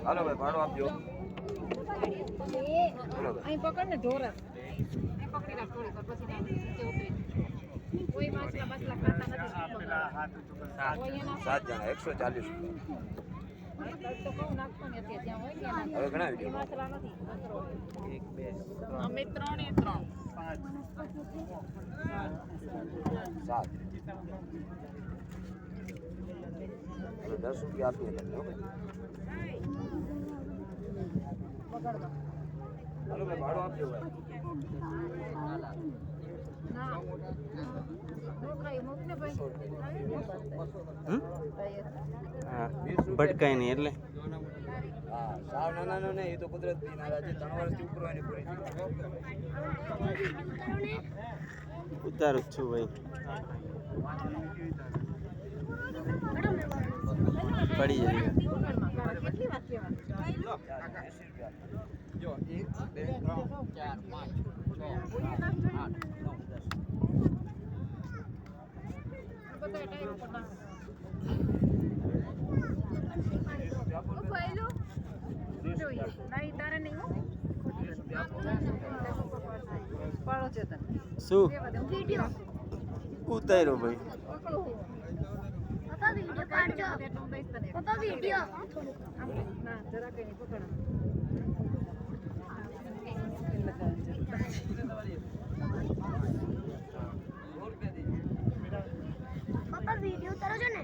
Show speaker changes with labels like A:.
A: હાલો ભાઈ ભાડો આપજો.
B: અહીં પકડ ને ઢોર અહીં પકડી રાખ થોડી વાર પછી નીચે ઉતરી કોઈ માછલા બાછલા ખાતા નથી.
A: 7 જણા 140
B: તો કહું નાખતો ને અત્યારે જ્યાં હોય ત્યાં
A: હવે ઘણા
B: એ
A: વિડીયો
B: માછલા નથી
A: 1 2
B: અમે 3 એ 3
A: 7 હવે 10 રૂપિયા આપીએ તમને.
B: પકડવા
A: હાલો ભાઈ ભાડો આપજો ભાઈ.
B: ના નોકરાઈ મોકલે ભાઈ
C: હા ભટકાય નહીં એટલે
A: હા સાવ નાના ને એ તો કુદરતી નાના છે. 3 વર્ષથી ઉપર હોય ને પૂરી
C: ઉતારું જ છું ભાઈ પડી જાય
B: કેટલી વાત કહેવાની
A: જો 1 2 3 4 5 6
B: બધા ટાઈમ ઉપર ના જોઈએ નહીં તારે નહીં હો પાડો છે તને
C: શું
B: વિડિયો
C: ઉતાર્યો ભાઈ
B: પપ્પા વિડિયો પાડજો પપ્પા વિડિયો ના જરા કઈ નહીં પકડ પપ્પા વિડિયો ઉતારો છો ને